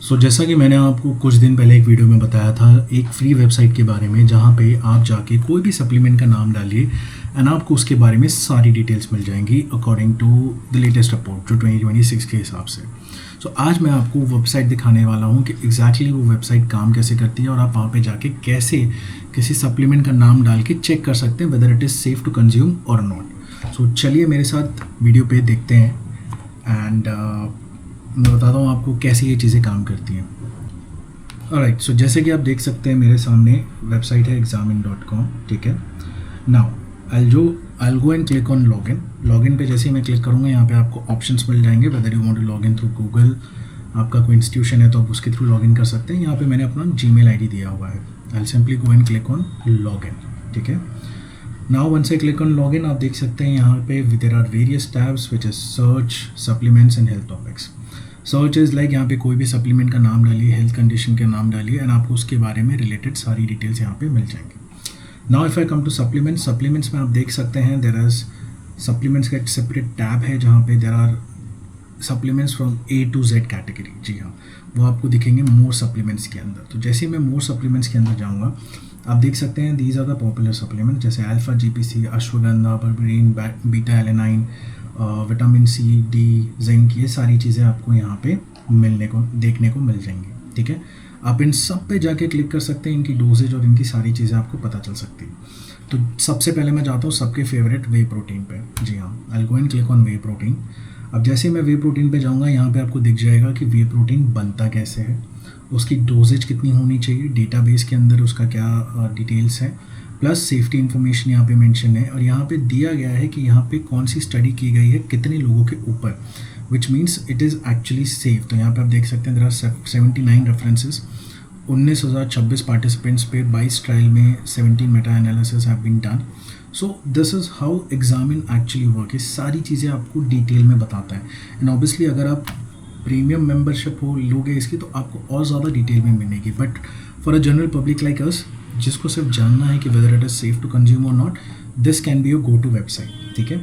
जैसा कि मैंने आपको कुछ दिन पहले एक वीडियो में बताया था एक फ्री वेबसाइट के बारे में, जहाँ पे आप जाके कोई भी सप्लीमेंट का नाम डालिए एंड आपको उसके बारे में सारी डिटेल्स मिल जाएंगी according to the latest report जो 2026 के हिसाब से। आज मैं आपको वेबसाइट दिखाने वाला हूँ कि एग्जैक्टली वो वेबसाइट काम कैसे करती है और आप वहाँ पे जाके कैसे किसी सप्लीमेंट का नाम डाल के चेक कर सकते हैं whether it is safe to consume और नॉट। चलिए मेरे साथ वीडियो पे देखते हैं एंड मैं बताता हूँ आपको कैसे ये चीज़ें काम करती हैं। ऑलराइट, जैसे कि आप देख सकते हैं मेरे सामने वेबसाइट है examine.com, ठीक है। Now I'll go and click on login पे जैसे ही मैं क्लिक करूँगा यहाँ पे आपको ऑप्शंस मिल जाएंगे whether you want to login through Google. आपका कोई इंस्टीट्यूशन है तो आप उसके थ्रू लॉगिन कर सकते हैं। यहाँ पे मैंने अपना जीमेल आईडी दिया हुआ है। I'll simply go and click on login, ठीक है। Now once I click on login, आप देख सकते हैं यहाँ पे there are various tabs which is search, supplements and health topics. Search is like यहाँ पे कोई भी सप्लीमेंट का नाम डालिए, हेल्थ कंडीशन के नाम डालिए एंड आपको उसके बारे में रिलेटेड सारी डिटेल्स यहाँ पे मिल जाएंगी। Now if I come to supplements में आप देख सकते हैं देयर इज सप्लीमेंट्स का एक सेपरेट टैब है जहाँ पे there are supplements from A to Z category. जी हाँ, वो आपको दिखेंगे मोर सप्लीमेंट्स के अंदर। तो जैसे ही मैं मोर सप्लीमेंट्स के अंदर जाऊँगा, आप देख सकते हैं these are the popular supplement जैसे alpha GPC, ashwagandha, berberine, beta alanine, vitamin C, D, zinc, ये सारी चीज़ें आपको यहाँ पे देखने को मिल जाएंगी, ठीक है। आप इन सब पे जाके क्लिक कर सकते हैं, इनकी डोजेज और इनकी सारी चीज़ें आपको पता चल सकती है। तो सबसे पहले मैं जाता हूँ सबके फेवरेट वे प्रोटीन पे। जी हाँ, I go and click on whey protein. अब जैसे मैं वे प्रोटीन पे जाऊँगा, यहाँ पे आपको दिख जाएगा कि वे प्रोटीन बनता कैसे है, उसकी डोजेज कितनी होनी चाहिए, डेटाबेस के अंदर उसका क्या डिटेल्स है, प्लस सेफ्टी इन्फॉर्मेशन यहाँ पे मेंशन है और यहाँ पे दिया गया है कि यहाँ पे कौन सी स्टडी की गई है कितने लोगों के ऊपर, which means it is actually safe. तो यहाँ पे आप देख सकते हैं देयर आर 79 रेफरेंसेस, 19,026 पार्टिसिपेंट्स पे 22 ट्रायल में 17 meta analysis have been done. So this is how Examine actually work. ये सारी चीज़ें आपको डिटेल में बताता है एंड ऑब्वियसली अगर आप प्रीमियम मेंबरशिप हो लोगे इसकी तो आपको और ज़्यादा डिटेल में मिलेगी। But for a general public like us जिसको सिर्फ जानना है कि whether it is safe to consume और not, this can be your go to website, ठीक है।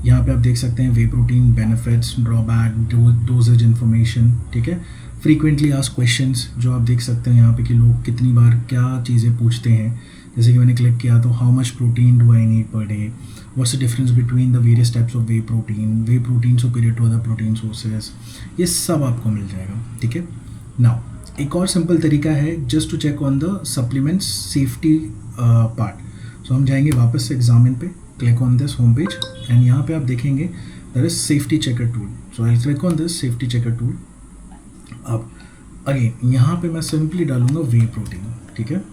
यहाँ पे आप देख सकते हैं whey protein benefits, drawback, dosages information, ठीक है। फ्रीक्वेंटली आस्क्ड क्वेश्चंस जो आप देख सकते हैं यहाँ पे कि लोग कितनी बार क्या चीज़ें पूछते हैं। जैसे कि मैंने क्लिक किया तो how much protein do I need per day, what's the difference between the various types of whey protein superior to other protein sources, ये सब आपको मिल जाएगा, ठीक है। नाउ एक और सिंपल तरीका है just to check on the supplements safety part. हम जाएंगे वापस से एग्जामिन पे, click on this home page and यहाँ पे आप देखेंगे there is safety checker tool. I click on this safety checker tool. अब अगेन यहाँ पे मैं सिंपली डालूंगा वे प्रोटीन, ठीक है।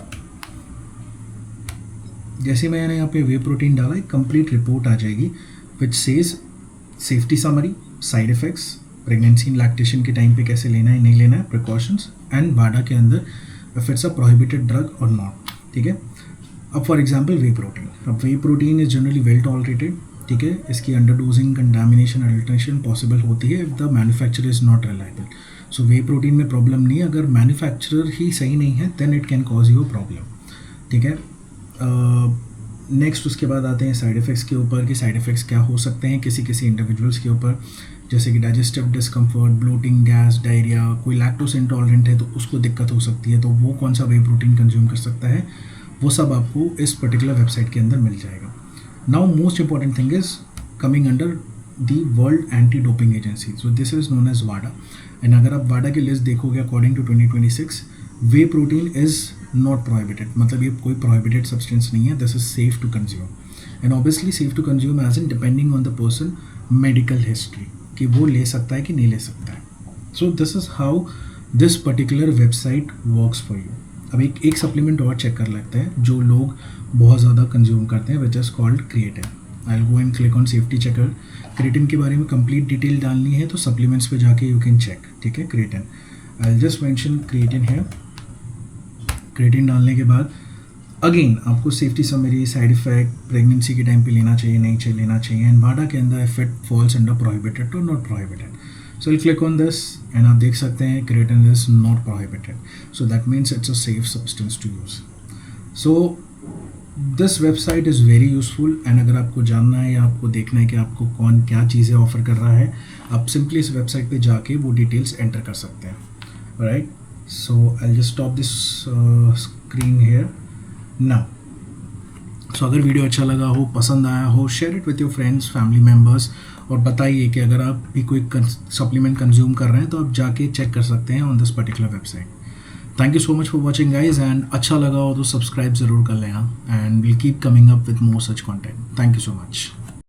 जैसे मैंने यहाँ पे वे प्रोटीन डाला, एक कंप्लीट रिपोर्ट आ जाएगी which says safety summary, side effects, pregnancy and lactation के टाइम पे कैसे लेना है नहीं लेना है, प्रिकॉशंस एंड वाडा के अंदर if it's a prohibited drug और नॉट, ठीक है। अब for example whey protein is generally well tolerated, ठीक है। इसकी under dosing, contamination, adulteration possible होती है if the manufacturer is not reliable. So whey protein में प्रॉब्लम नहीं है, अगर मैन्युफैक्चरर ही सही नहीं है then it can cause you a problem, ठीक है। नेक्स्ट उसके बाद आते हैं साइड इफ़ेक्ट्स के ऊपर कि साइड इफ़ेक्ट्स क्या हो सकते हैं किसी इंडिविजुअल्स के ऊपर, जैसे कि digestive discomfort, bloating, gas, diarrhoea. कोई लैक्टोस इंटॉलरेंट है तो उसको दिक्कत हो सकती है, तो वो कौन सा वे प्रोटीन कंज्यूम कर सकता है, वो सब आपको इस पर्टिकुलर वेबसाइट के अंदर मिल जाएगा। Now most important thing is coming under the world anti doping agency, so this is known as वाडा। एंड अगर आप वाडा की लिस्ट देखोगे according to 2026, whey protein is not prohibited, मतलब ये कोई प्रोहिबिटेड सब्सटेंस नहीं है, this is safe to consume and obviously safe to consume as in depending on the person medical history कि वो ले सकता है कि नहीं ले सकता है। सो this is how this particular website works for you. अब एक सप्लीमेंट और चेक कर लेते हैं जो लोग बहुत ज़्यादा कंज्यूम करते हैं, which is called creatine. I will go and click on safety checker. Creatine के बारे में कंप्लीट डिटेल डालनी है तो सप्लीमेंट्स पे जाके यू कैन चेक, ठीक है। Creatine, I will just mention creatine है। क्रिएटिन डालने के बाद अगेन आपको safety summary, side effect, pregnancy के टाइम पे लेना चाहिए नहीं चाहिए लेना चाहिए एंड वाडा के अंदर if it falls under prohibited to not prohibited. So I'll click on this and आप देख सकते हैं creatine is not prohibited, so that means it's a safe substance to use. So this website is very useful and अगर आपको जानना है या आपको देखना है कि आपको कौन क्या चीज़ें ऑफर कर रहा है, आप सिंपली इस वेबसाइट पे जाके वो डिटेल्स एंटर कर सकते हैं। Alright, so I'll just stop this screen here now. सो अगर वीडियो अच्छा लगा हो, पसंद आया हो, share it with your friends, family members, और बताइए कि अगर आप भी कोई सप्लीमेंट कंज्यूम कर रहे हैं तो आप जाके चेक कर सकते हैं on this particular website. Thank you so much for watching guys, and अच्छा लगा हो तो सब्सक्राइब ज़रूर कर लेना, and will keep coming up with more such content. Thank you so much.